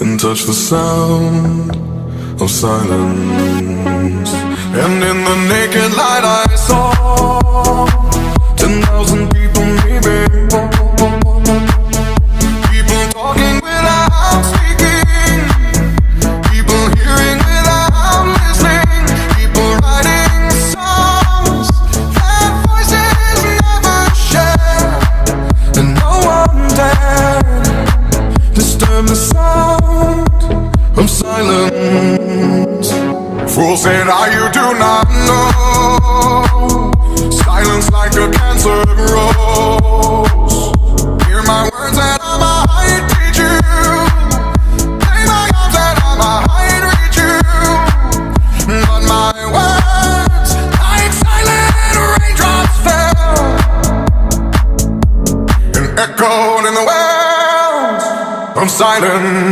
and touch the sound of silence. And in the naked light I saw 10,000 people maybe, people talking without speaking, people hearing without listening, people writing songs that voices never share, and no one dared disturb the sound of silence. Fools say now you do not know, silence like a cancer grows. Hear my words and I might teach you, play my arms and I might reach you, but my words like silent raindrops fell and echoed in the wells of silence.